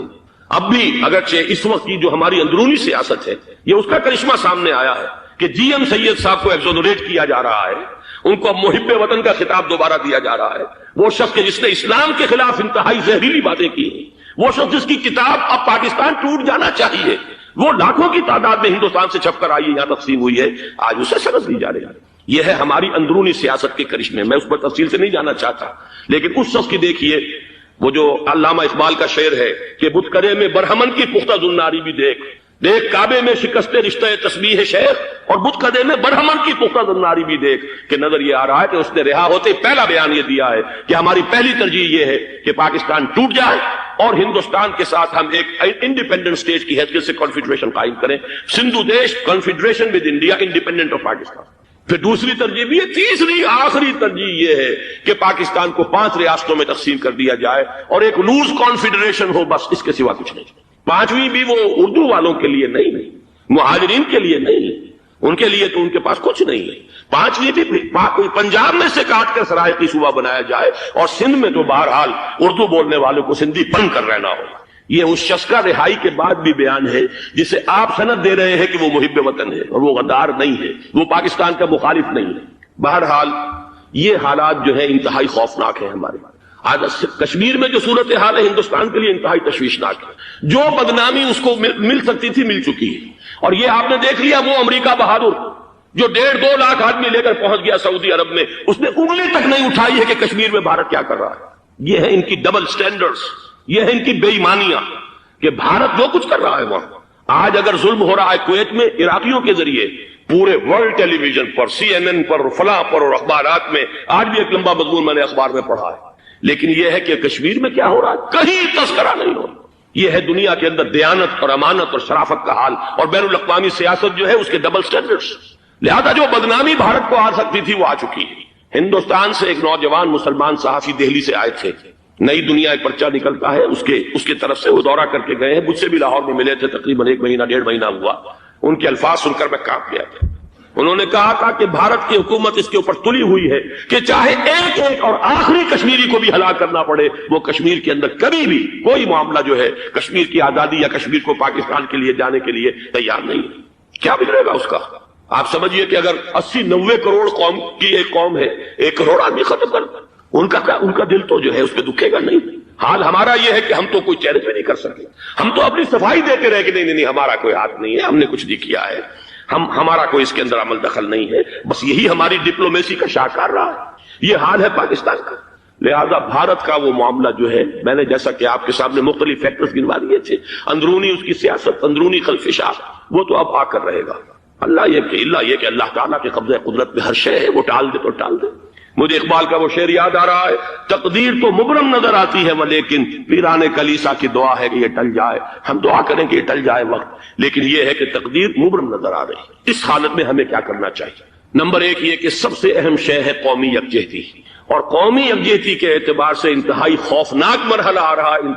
Speaker 1: اب بھی اگرچہ اس وقت کی جو ہماری اندرونی سیاست ہے یہ اس کا کرشمہ سامنے آیا ہے کہ جی ایم سید صاحب کو ایگزونریٹ کیا جا رہا ہے، ان کو محب وطن کا خطاب دوبارہ دیا جا رہا ہے. وہ شخص جس نے اسلام کے خلاف انتہائی زہریلی باتیں کی ہیں، وہ شخص جس کی کتاب اب پاکستان ٹوٹ جانا چاہیے، وہ لاکھوں کی تعداد میں ہندوستان سے چھپ کر آئی ہے، یہاں تقسیم ہوئی ہے، آج اسے سند دی جا رہی ہے. یہ ہے ہماری اندرونی سیاست کے کرشمے. میں اس پر تفصیل سے نہیں جانا چاہتا، لیکن اس شخص کی دیکھیے، وہ جو علامہ اقبال کا شعر ہے کہ بت کرے میں برہمن کی پختہ زناری بھی دیکھ، دیکھ کعبے میں شکست رشتہ تسبیح شیخ، اور بت کدے میں برہمن کی پختہ زناری بھی دیکھ. کہ نظر یہ آ رہا ہے کہ اس نے رہا ہوتے پہلا بیان یہ دیا ہے کہ ہماری پہلی ترجیح یہ ہے کہ پاکستان ٹوٹ جائے اور ہندوستان کے ساتھ ہم ایک انڈیپینڈنٹ اسٹیٹ کی حیثیت سے کانفیڈریشن قائم کریں. سندھو دیش confederation with India independent of Pakistan. پھر دوسری ترجیح بھی ہے، تیسری آخری ترجیح یہ ہے کہ پاکستان کو 5 ریاستوں میں تقسیم کر دیا جائے اور ایک لوز کانفیڈریشن ہو، بس اس کے سوا کچھ نہیں. 5ویں بھی وہ اردو والوں کے لیے نہیں، مہاجرین کے لیے نہیں، ان کے لیے تو ان کے پاس کچھ نہیں ہے. 5ویں بھی پنجاب میں سے کاٹ کر سرائیکی صوبہ بنایا جائے اور سندھ میں تو بہرحال اردو بولنے والوں کو سندھی بن کر رہنا ہوگا. یہ اس شخص کا رہائی کے بعد بھی بیان ہے جسے آپ سند دے رہے ہیں کہ وہ محب وطن ہے اور وہ غدار نہیں ہے، وہ پاکستان کا مخالف نہیں ہے. بہرحال یہ حالات جو ہے انتہائی خوفناک ہیں. ہمارے آج کشمیر میں جو صورتحال ہے ہندوستان کے لیے انتہائی تشویشناک ہے. جو بدنامی اس کو مل سکتی تھی مل چکی ہے، اور یہ آپ نے دیکھ لیا وہ امریکہ بہادر جو 1.5-2 لاکھ آدمی لے کر پہنچ گیا سعودی عرب میں، اس نے انگلی تک نہیں اٹھائی ہے کہ کشمیر میں بھارت کیا کر رہا ہے. یہ ہے ان کی ڈبل سٹینڈرڈز، یہ ہے ان کی بے ایمانیاں کہ بھارت جو کچھ کر رہا ہے وہاں. آج اگر ظلم ہو رہا ہے کویت میں عراقیوں کے ذریعے، پورے ورلڈ ٹیلی ویژن پر، CNN پر، فلاں پر اور اخبارات میں، آج بھی ایک لمبا مضمون میں نے اخبار میں پڑھا ہے. لیکن یہ ہے کہ کشمیر میں کیا ہو رہا ہے کہیں تذکرہ نہیں ہو رہا. یہ ہے دنیا کے اندر دیانت اور امانت اور شرافت کا حال، اور بین الاقوامی سیاست جو ہے اس کے ڈبل سٹینڈرڈز. لہذا جو بدنامی بھارت کو آ سکتی تھی وہ آ چکی ہے. ہندوستان سے ایک نوجوان مسلمان صحافی دہلی سے آئے تھے، نئی دنیا ایک پرچہ نکلتا ہے اس کے طرف سے، وہ دورہ کر کے گئے ہیں، مجھ سے بھی لاہور میں ملے تھے، تقریباً 1 مہینہ 1.5 مہینہ ہوا. ان کے الفاظ سن کر میں کانپ گیا تھا. انہوں نے کہا تھا کہ بھارت کی حکومت اس کے اوپر تلی ہوئی ہے کہ چاہے ایک اور آخری کشمیری کو بھی ہلاک کرنا پڑے، وہ کشمیر کے اندر کبھی بھی کوئی معاملہ جو ہے کشمیر کی آزادی یا کشمیر کو پاکستان کے لیے جانے کے لیے تیار نہیں ہے. کیا بگڑے گا اس کا؟ آپ سمجھیے کہ اگر 80-90 کروڑ قوم کی ایک قوم ہے، 1 کروڑ آدمی ختم کر، ان کا دل تو جو ہے اس پہ دکھے گا نہیں. حال ہمارا یہ ہے کہ ہم تو کوئی چہرے پہ نہیں کر سکتے، ہم تو اپنی صفائی دیتے رہے کہ نہیں ہمارا کوئی ہاتھ نہیں ہے، ہم نے کچھ نہیں کیا ہے، ہمارا کوئی اس کے اندر عمل دخل نہیں ہے. بس یہی ہماری ڈپلومیسی کا شاہکار رہا ہے. یہ حال ہے پاکستان کا. لہذا بھارت کا وہ معاملہ جو ہے، میں نے جیسا کہ آپ کے سامنے مختلف فیکٹرز گنوا دیے تھے، اندرونی اس کی سیاست، اندرونی خلفشات، وہ تو اب آ کر رہے گا. اللہ یہ کہ اللہ تعالیٰ کے قبضہ قدرت میں ہر شے ہے، وہ ٹال دے تو ٹال دے۔ مجھے اقبال کا وہ شعر یاد آ رہا ہے، تقدیر تو مبرم نظر آتی ہے ولیکن پیران کلیسا کی دعا ہے کہ یہ ٹل جائے۔ ہم دعا کریں کہ یہ ٹل جائے وقت، لیکن یہ ہے کہ تقدیر مبرم نظر آ رہی ہے۔ اس حالت میں ہمیں کیا کرنا چاہیے؟ نمبر ایک یہ کہ سب سے اہم شے ہے قومی یکجہتی، اور قومی یکجہتی کے اعتبار سے انتہائی خوفناک مرحلہ آ رہا ہے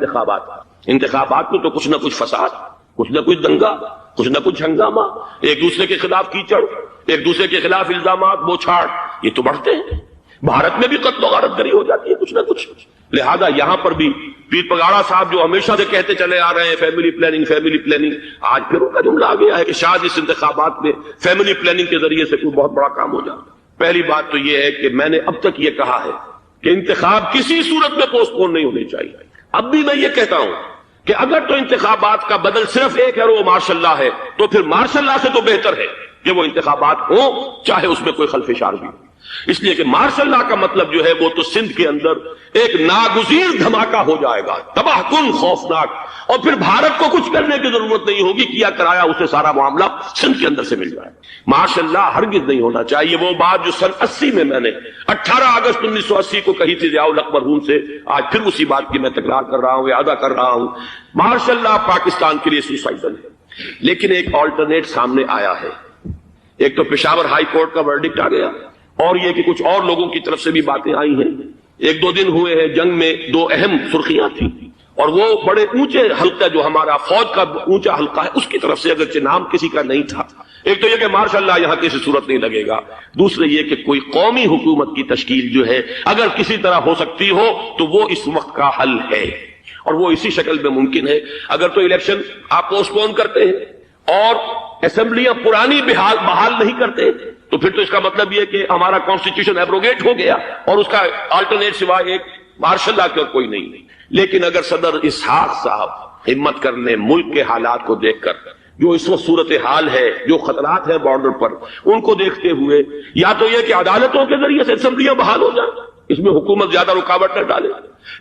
Speaker 1: انتخابات میں تو کچھ نہ کچھ فساد، کچھ نہ کچھ دنگا، کچھ نہ کچھ ہنگامہ، ایک دوسرے کے خلاف کیچڑ، ایک دوسرے کے خلاف الزامات بوچھاڑ، یہ تو بڑھتے ہیں۔ بھارت میں بھی قتل و غارت گری ہو جاتی ہے کچھ نہ کچھ۔ لہذا یہاں پر بھی پیر پگاڑا صاحب جو ہمیشہ سے کہتے چلے آ رہے ہیں فیملی پلاننگ، آج پھر ان کا جملہ آ گیا ہے کہ شاید اس انتخابات میں فیملی پلاننگ کے ذریعے سے کوئی بہت بڑا کام ہو جائے۔ پہلی بات تو یہ ہے کہ میں نے اب تک یہ کہا ہے کہ انتخاب کسی صورت میں پوسٹ پون نہیں ہونے چاہیے۔ اب بھی میں یہ کہتا ہوں کہ اگر تو انتخابات کا بدل صرف ایک ہے اور وہ مارشل لا ہے، تو پھر مارشل لا سے تو بہتر ہے کہ وہ انتخابات ہوں چاہے اس میں کوئی خلفشار بھی ہو، اس لیے کہ مارشل لا کا مطلب جو ہے وہ تو سندھ کے اندر ایک ناگزیر دھماکہ ہو جائے گا، تباہ کن، خوفناک، اور پھر بھارت کو کچھ کرنے کی ضرورت نہیں ہوگی، کیا کرایا اسے سارا معاملہ سندھ کے اندر سے مل جائے گا۔ مارشل لا ہرگز نہیں ہونا چاہیے۔ وہ بات جو سن 80 میں نے 18 اگست 1980 کو کہی تھی ضیاء الحق مرحوم سے، آج پھر اسی بات کی میں تکرار کر رہا ہوں، اعادہ کر رہا ہوں، مارشل لا پاکستان کے لیے سوسائڈل ہے۔ لیکن ایک آلٹرنیٹ سامنے آیا ہے، ایک تو پشاور ہائی کورٹ کا ورڈکٹ آ گیا، اور یہ کہ کچھ اور لوگوں کی طرف سے بھی باتیں آئی ہیں۔ ایک دو دن ہوئے ہیں جنگ میں، دو اہم سرخیاں تھیں، اور وہ بڑے اونچے حلقہ جو ہمارا فوج کا اونچا حلقہ ہے اس کی طرف سے، اگرچہ نام کسی کا نہیں تھا، ایک تو یہ کہ ماشاء اللہ یہاں کسی صورت نہیں لگے گا، دوسرے یہ کہ کوئی قومی حکومت کی تشکیل جو ہے اگر کسی طرح ہو سکتی ہو تو وہ اس وقت کا حل ہے، اور وہ اسی شکل میں ممکن ہے۔ اگر تو الیکشن آپ پوسٹ پون کرتے ہیں اور اسمبلیاں پرانی بحال نہیں کرتے تو پھر تو اس کا مطلب یہ کہ ہمارا کانسٹیٹیوشن ایبروگیٹ ہو گیا اور اس کا آلٹرنیٹ سوائے ایک مارشل لا کے اور کوئی نہیں۔ لیکن اگر صدر اسحاق صاحب ہمت کر لیں ملک کے حالات کو دیکھ کر، جو اس وقت صورتحال ہے، جو خطرات ہیں بارڈر پر، ان کو دیکھتے ہوئے یا تو یہ کہ عدالتوں کے ذریعے سے اسمبلیاں بحال ہو جائیں، اس میں حکومت زیادہ رکاوٹ نہ ڈالے،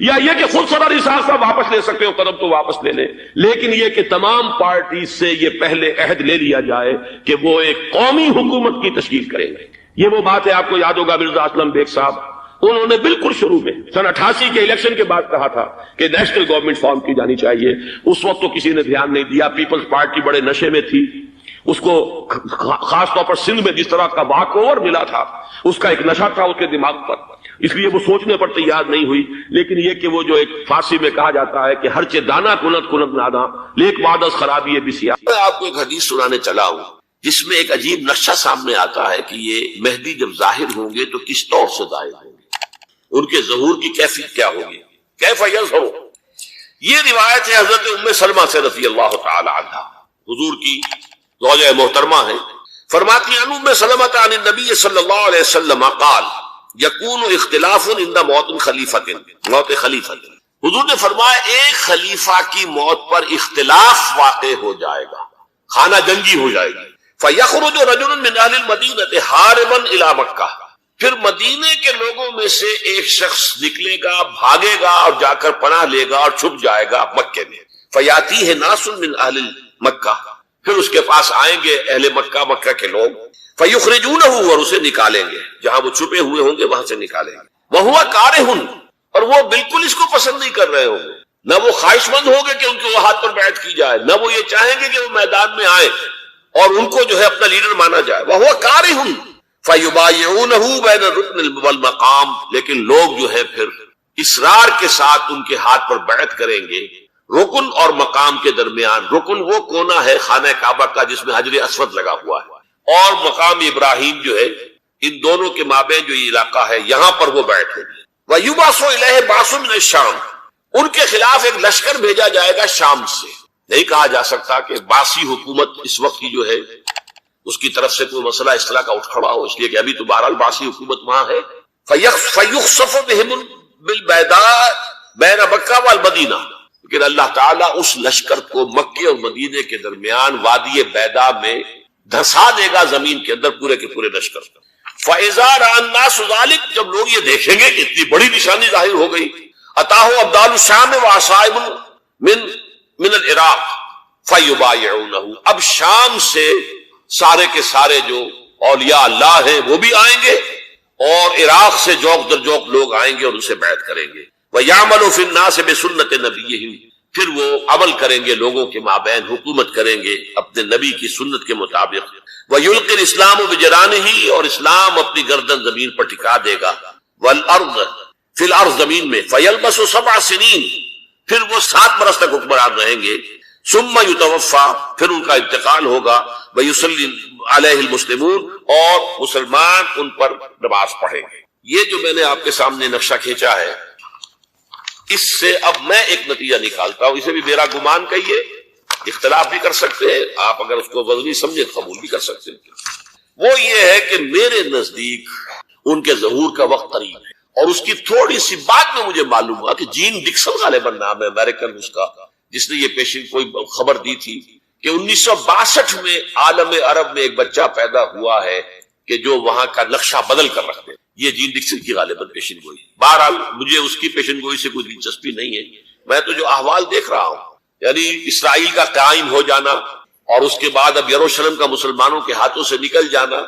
Speaker 1: یا یہ کہ خود صدر اسحاق صاحب واپس لے سکتے ہو قدم تو واپس لے لیں، لیکن یہ کہ تمام پارٹیز سے یہ پہلے عہد لے لیا جائے کہ وہ ایک قومی حکومت کی تشکیل کریں گے۔ یہ وہ بات ہے، آپ کو یاد ہوگا مرزا اسلم بیگ صاحب، انہوں نے بالکل شروع میں سن 88 کے الیکشن کے بعد کہا تھا کہ نیشنل گورنمنٹ فارم کی جانی چاہیے۔ اس وقت تو کسی نے دھیان نہیں دیا، پیپلز پارٹی بڑے نشے میں تھی، اس کو خاص طور پر سندھ میں جس طرح کا واک اوور ملا تھا، اس کا ایک نشہ تھا اس کے دماغ پر، اس لیے وہ سوچنے پر تیار نہیں ہوئی۔ لیکن یہ کہ وہ جو ایک فارسی میں کہا جاتا ہے کہ ہر چے دانا کنت کنت نادا لیک وعدس خرابی بسیا۔ میں آپ کو ایک حدیث سنانے چلا ہوں جس میں ایک عجیب نقشہ سامنے آتا ہے کہ یہ مہدی جب ظاہر ہوں گے تو کس طور سے ظاہر ہوں گے، ان کے ظہور کی کیفیت کیا ہوگی، کیف یظہر۔ یہ روایت ہے حضرت ام سلمہ سے رضی اللہ تعالی عنہا، حضور کی زوجہ محترمہ ہیں، فرماتی ہیں ام سلمہ عن النبی صلی اللہ علیہ وسلم قال یکون اختلاف عند موت خلیفۃ، موت خلیفۃ، حضور نے فرمایا ایک خلیفہ کی موت پر اختلاف واقع ہو جائے گا، خانہ جنگی ہو جائے گی، فیخرج رجل من اہل المدینہ حاربا الی مکہ، پھر مدینے کے لوگوں میں سے ایک شخص نکلے گا، بھاگے گا اور جا کر پناہ لے گا اور چھپ جائے گا مکے میں، فیاتیہ ناس من اہل مکہ، پھر اس کے پاس آئیں گے اہل مکہ، مکہ کے لوگ، فیخرجونہ، اور اسے نکالیں گے، جہاں وہ چھپے ہوئے ہوں گے وہاں سے نکالیں گے، وہو کارہ، اور وہ بالکل اس کو پسند نہیں کر رہے ہوں گے، نہ وہ خواہش مند ہوں گے کہ ان کے ہاتھ پر بیعت کی جائے، نہ وہ یہ چاہیں گے کہ وہ میدان میں آئیں اور ان کو جو ہے اپنا لیڈر مانا جائے، وہو کارہ فیبایعونہ بین الرکن والمقام، لیکن لوگ جو ہے پھر اصرار کے ساتھ ان کے ہاتھ پر بیعت کریں گے رکن اور مقام کے درمیان۔ رکن وہ کونا ہے خانہ کعبہ کا جس میں حجر اسود لگا ہوا ہے، اور مقام ابراہیم جو ہے، ان دونوں کے مابین جو یہ علاقہ ہے یہاں پر وہ بیعت ہوگی۔ وَيُبْعَثُ إِلَيْهِ بَعْثٌ مِنَ الشَّامِ، ان کے خلاف ایک لشکر بھیجا جائے گا شام سے۔ نہیں کہا جا سکتا کہ باسی حکومت اس وقت کی جو ہے اس کی طرف سے کوئی مسئلہ اس طرح کا اٹھ کھڑا ہو، اس لیے کہ ابھی تو بہرحال باسی حکومت وہاں ہے۔ فَيُخْصَفُ بِهِمْ بِالْبَيْضَاءِ بَيْنَ مَكَّةَ وَالْمَدِينَةِ، لیکن اللہ تعالیٰ اس لشکر کو مکے اور مدینے کے درمیان وادی بیضاء میں دھسا دے گا، زمین کے اندر پورے کے پورے لشکر۔ فَإِذَا رَأَى النَّاسُ ذَلِكَ، جب لوگ یہ دیکھیں گے کہ اتنی بڑی نشانی ظاہر ہو گئی، أَتَاهُ أَبْدَالُ الشَّامِ وَعَصَائِبٌ مِنَ الْعِرَاقِ فَيُبَايِعُونَهُ، اب شام سے سارے کے سارے جو اولیاء اللہ ہیں وہ بھی آئیں گے، اور عراق سے جوق در جوق لوگ آئیں گے اور ان سے بیعت کریں گے۔ وَيَعْمَلُ فِي النَّاسِ بِسُنَّةِ نَبِيِّهِمْ، پھر وہ عمل کریں گے لوگوں کے مابین، حکومت کریں گے اپنے نبی کی سنت کے مطابق۔ وَيُلْقِي الْإِسْلَامُ بِجَرَانِهِ، اور اسلام اپنی گردن زمین پر ٹکا دے گا۔ وَالْأَرْضَ، فی الارض، زمین میں، فَيَلْبَسُ 7 سنین، پھر وہ 7 برس تک حکمران رہیں گے۔ ثم يتوفى، پھر ان کا انتقال ہوگا۔ وَيُصَلِّي عَلَيْهِ الْمُسْلِمُونَ، اور مسلمان ان پر نماز پڑھیں گے۔ یہ جو میں نے آپ کے سامنے نقشہ کھینچا ہے، اس سے اب میں ایک نتیجہ نکالتا ہوں، اسے بھی میرا گمان کہیے، اختلاف بھی کر سکتے ہیں آپ، اگر اس کو وزنی سمجھے قبول بھی کر سکتے ہیں۔ وہ یہ ہے کہ میرے نزدیک ان کے ظہور کا وقت قریب ہے، اور اس کی تھوڑی سی بات میں مجھے معلوم ہوا کہ جین ڈکسن غالباً نام ہے امریکن اس کا، جس نے یہ پیشن کوئی خبر دی تھی کہ 1962 میں عالم عرب میں ایک بچہ پیدا ہوا ہے کہ جو وہاں کا نقشہ بدل کر رکھ دے۔ یہ جین ڈکسن کی غالباً پیشن گوئی۔ بہرحال مجھے اس کی پیشن گوئی سے کوئی دلچسپی نہیں ہے، میں تو جو احوال دیکھ رہا ہوں، یعنی اسرائیل کا قائم ہو جانا، اور اس کے بعد اب یروشلم کا مسلمانوں کے ہاتھوں سے نکل جانا،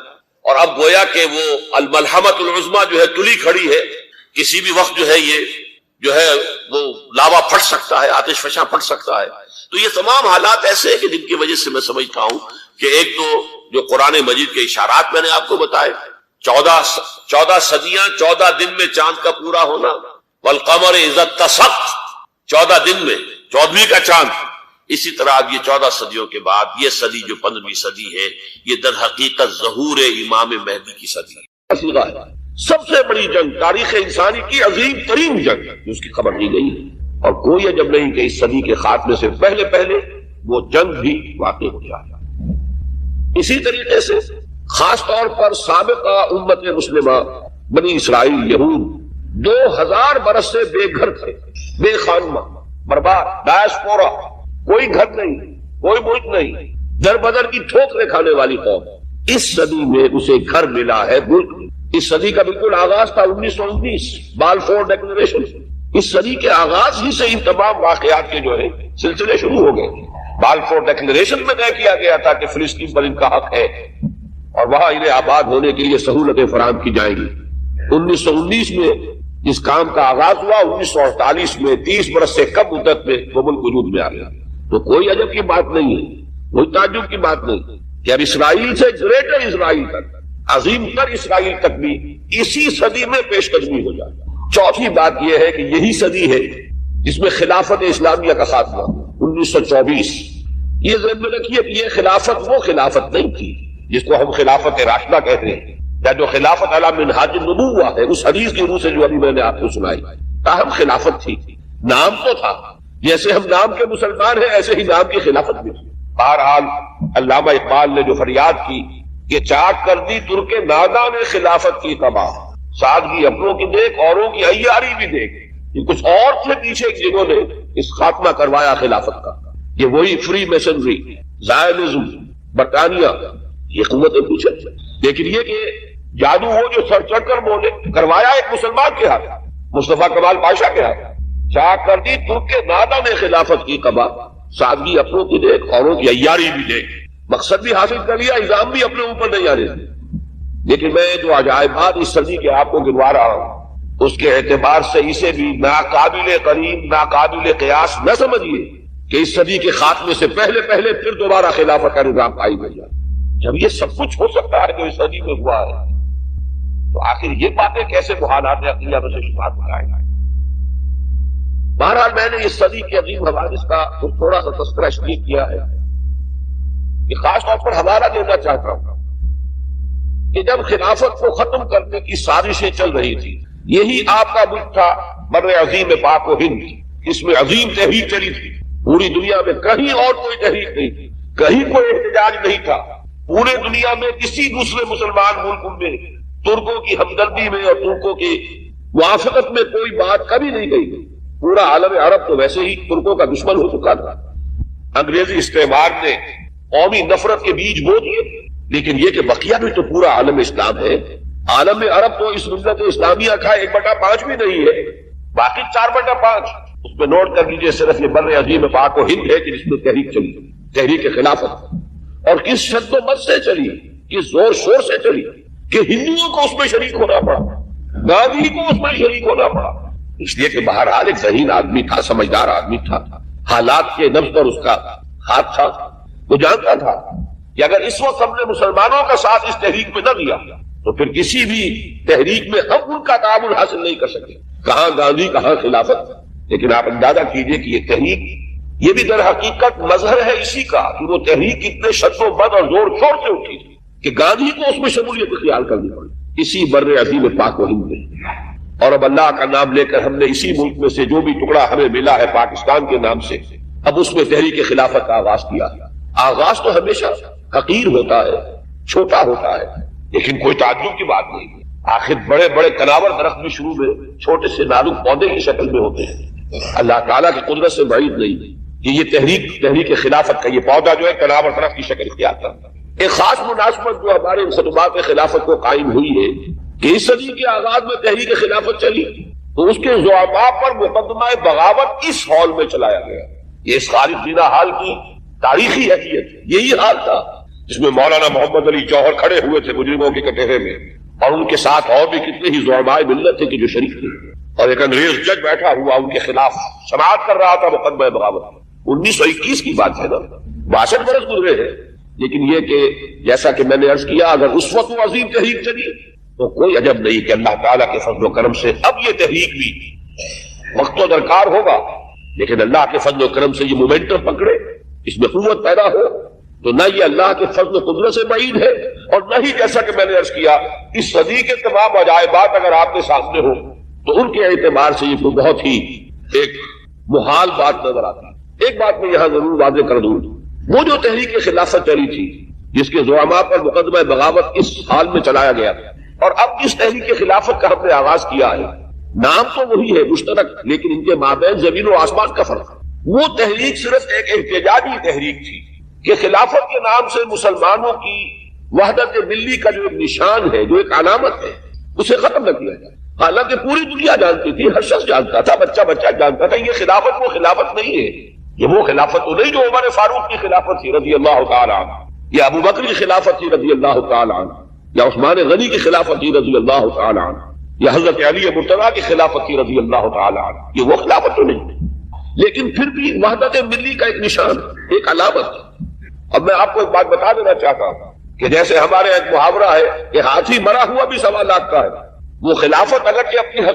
Speaker 1: اور اب گویا کہ وہ الملحمۃ العظمیٰ جو ہے تلی کھڑی ہے، کسی بھی وقت جو ہے یہ جو ہے وہ لاوا پھٹ سکتا ہے، آتش فشاں پھٹ سکتا ہے۔ تو یہ تمام حالات ایسے ہیں کہ جن کی وجہ سے میں سمجھتا ہوں کہ ایک تو جو قرآن مجید کے اشارات میں نے آپ کو بتائے، 14 صدیاں، 14 دن میں چاند کا پورا ہونا، والقمر اذا اتسق، 14 دن میں 14ویں کا چاند۔ اسی طرح اب یہ 14 صدیوں کے بعد یہ صدی جو 15ویں صدی ہے، یہ در حقیقت ظہور امام مہدی کی صدی ہے۔ سب سے بڑی جنگ، تاریخ انسانی کی عظیم ترین جنگ جو اس کی خبر دی گئی ہے، اور کوئی عجب نہیں کہ اس صدی کے خاتمے سے پہلے پہلے وہ جنگ بھی واقع ہو جائے۔ اسی طریقے سے خاص طور پر سابقہ امت مسلمہ بنی اسرائیل یہود 2000 برس سے بے گھر تھے، بے خانمہ، برباد، ڈائسپورا، کوئی گھر نہیں، کوئی ملک نہیں، در بدر کی ٹھوکریں کھانے والی قوم۔ اس صدی میں اسے گھر ملا ہے، ملک۔ اس صدی کا بالکل آغاز تھا 1919 بالفور ڈیکلریشن۔ اس صدی کے آغاز ہی سے ان تمام واقعات کے جو ہے سلسلے شروع ہو گئے۔ بالفور ڈیکلریشن میں طے کیا گیا تھا کہ فلسطین پر ان کا حق ہے، اور وہاں انہیں آباد ہونے کے لیے سہولتیں فراہم کی جائیں گی۔ 1919 میں اس کام کا آغاز ہوا، 1948 میں 30 برس سے کم مدت میں وہ ملک وجود میں آ گیا۔ تو کوئی عجب کی بات نہیں ہے، کوئی تعجب کی بات نہیں کہ اب اسرائیل سے گریٹر اسرائیل تک، عظیم تر اسرائیل تک بھی اسی صدی میں پیش قدمی ہو جائے۔ چوتھی بات یہ ہے کہ یہی صدی ہے جس میں خلافت اسلامیہ کا خاتمہ 1924۔ یہ ذہن میں رکھیے کہ یہ خلافت وہ خلافت نہیں تھی جس کو ہم خلافت راشدہ کہتے ہیں، یا جو خلافت علی منہاج النبوہ ہے اس حدیث کی روح سے جو ابھی میں نے آپ کو سنائی، تاہم خلافت تھی، نام تو تھا۔ جیسے ہم نام کے مسلمان ہیں ایسے ہی نام کی خلافت بھی تھی۔ بہرحال علامہ اقبال نے جو فریاد کی کہ چاک کر دی ترک ناداں نے خلافت کی تباہ، سادگی اپنوں کی دیکھ اوروں کی عیاری بھی دیکھ۔ یہ کچھ اور تھے پیچھے جنہوں نے اس خاتمہ کروایا خلافت کا، یہ وہی فری میسنری، زائنزم، برطانیہ، یہ قوتیں پیچھے تھے۔ لیکن یہ کہ جادو وہ جو سر چڑھ کر بولے کروایا ایک مسلمان کے ہاتھ، مصطفیٰ کمال پاشا کے ہاتھ۔ چاک کر دی ترک ناداں نے خلافت کی تباہ، سادگی اپنوں کی دیکھ اوروں کی عیاری بھی دیکھ۔ مقصد بھی حاصل کر لیا، الزام بھی اپنے اوپر نہیں آنے دیا۔ لیکن میں جو عجائبات اس صدی کے آپ کو گنوا رہا ہوں، اس کے اعتبار سے اسے بھی ناقابل قریب، ناقابل قیاس نہ سمجھیے کہ اس صدی کے خاتمے سے پہلے پہلے پھر دوبارہ خلافت کا نظام قائم ہو جائے۔ جب یہ سب کچھ ہو سکتا ہے جو اس صدی میں ہوا ہے، تو آخر یہ باتیں کیسے محالات عقلیہ میں سے شمار بتائیں گے؟ بہرحال میں نے اس صدی کے عظیم حوادث کا تھوڑا سا تذکرہ اس لیے کیا ہے کہ خاص طور پر حوالہ دینا چاہتا ہوں کہ جب خلافت کو ختم کرنے کی سازشیں چل رہی تھی، یہی آپ کا ملک تھا بر عظیم پاک و ہند، اس میں عظیم تحریک چلی تھی۔ پوری دنیا میں کہیں اور کوئی تحریک نہیں تھی، کہیں کوئی احتجاج نہیں تھا۔ پورے دنیا میں کسی دوسرے مسلمان ملک میں ترکوں کی ہمدردی میں اور ترکوں کی موافقت میں کوئی بات کبھی نہیں کہی گئی۔ پورا عالم عرب تو ویسے ہی ترکوں کا دشمن ہو چکا تھا، انگریزی استعمار نے قومی نفرت کے بیج بو دیے، لیکن یہ کہ بقیہ بھی تو پورا عالم اسلام ہے۔ عالم عرب تو اس ملت اسلامیہ کا 1/5 بھی نہیں ہے، باقی 4/5۔ اس میں نوٹ کر لیجئے صرف یہ بر عظیم پاک و ہند ہے کہ جس میں تحریک چلی، تحریک خلافت۔ اور کس شد و مت سے چلی، کس زور شور سے چلی کہ ہندوؤں کو اس میں شریک ہونا پڑا، گاندھی کو اس میں شریک ہونا پڑا، اس لیے کہ بہرحال ایک ذہین آدمی تھا، سمجھدار آدمی تھا، حالات کے نبض پر اس کا ہاتھ تھا، وہ جانتا تھا کہ اگر اس وقت ہم نے مسلمانوں کا ساتھ اس تحریک میں نہ دیا تو پھر کسی بھی تحریک میں ہم ان کا تعاون حاصل نہیں کر سکے، کہاں گاندھی کہاں خلافت۔ لیکن آپ اندازہ کیجئے کہ یہ تحریک، یہ بھی در حقیقت مظہر ہے اسی کا کہ وہ تحریک اتنے شد و بد اور زور شور سے اٹھی تھی کہ گاندھی کو اس میں شمولیت اختیار کرنی پڑی اسی بر عظیم پاک و ہند میں۔ اور اب اللہ کا نام لے کر ہم نے اسی ملک میں سے جو بھی ٹکڑا ہمیں ملا ہے پاکستان کے نام سے، اب اس میں تحریک خلافت کا آغاز کیا۔ آغاز تو ہمیشہ حقیر ہوتا ہے، چھوٹا ہوتا ہے، لیکن کوئی تعجب کی بات نہیں، آخر بڑے بڑے کناور درخت بھی شروع میں چھوٹے سے نازک پودے کی شکل میں ہوتے ہیں۔ اللہ تعالیٰ کی قدرت سے بعید نہیں کہ یہ تحریک خلافت کا یہ پودا جو ہے کناور درخت کی شکل اختیار کرتا ہے۔ ایک خاص مناسبت جو ہمارے خطبات خلافت کو قائم ہوئی ہے کہ اس صدی کے آغاز میں تحریک خلافت چلی تو اس کے زعماء پر مقدمہ بغاوت اس ہال میں چلایا گیا۔ یہ اس خالد دینا حال کی تاریخی حیثیت ہے، یہی حال تھا جس میں مولانا محمد علی جوہر کھڑے ہوئے تھے مجرموں کے کٹہرے میں، اور ان کے ساتھ اور بھی کتنے ہی زعماء ملت تھے کہ جو شریک تھے، اور ایک انگریز جج بیٹھا ہوا ان کے خلاف سماعت کر رہا تھا مقدمہ بغاوت۔ 1921 کی بات ہے نا، 62 برس گزرے ہیں، لیکن یہ کہ جیسا کہ میں نے عرض کیا اگر اس وقت وہ عظیم تحریک چلی تو کوئی عجب نہیں کہ اللہ تعالیٰ کے فضل و کرم سے اب یہ تحریک بھی وقت تو درکار ہوگا، لیکن اللہ کے فضل و کرم سے یہ مومنٹم پکڑے، اس میں قوت پیدا ہو، تو نہ یہ اللہ کے فضل و قدرت سے بعید ہے، اور نہ ہی جیسا کہ میں نے عرض کیا اس صدی کے تمام عجائبات اگر آپ کے سامنے ہو تو ان کے اعتبار سے یہ بہت ہی ایک محال بات نظر آتی ہے۔ ایک بات میں یہاں ضرور واضح کر دوں، وہ جو تحریک خلافت چلی تھی جس کے زعماء پر مقدمہ بغاوت اس حال میں چلایا گیا، اور اب جس تحریک خلافت کا ہم نے آغاز کیا ہے، نام تو وہی ہے مشترک، لیکن ان کے مابین زمین و آسمان کا فرق۔ وہ تحریک صرف ایک احتجاجی تحریک تھی کہ خلافت کے نام سے مسلمانوں کی وحدت ملی کا جو ایک نشان ہے، جو ایک علامت ہے، اسے ختم نہ کیا جائے۔ حالانکہ پوری دنیا جانتی تھی، ہر شخص جانتا تھا، بچہ بچہ جانتا تھا، یہ خلافت وہ خلافت نہیں ہے، یہ وہ خلافت تو نہیں جو عمر فاروق کی خلافت تھی رضی اللہ تعالی عنہ، یا ابو بکر کی خلافت تھی رضی اللہ تعالی عنہ، یا عثمان غنی کی خلافت تھی رضی اللہ تعالی عنہ، یا حضرت علی مرتضیٰ کی خلافت تھی رضی اللہ تعالی عنہ، یہ وہ خلافت تو نہیں، لیکن پھر بھی وحدت ملی کا ایک نشان، ایک علامت۔ اب میں آپ کو ایک بات بتا دینا چاہتا ہوں کہ جیسے ہمارے ایک محاورہ ہے کہ ہاتھی مرا ہوا بھی 1.25 لاکھ کا ہے، وہ خلافت اگرچہ اپنی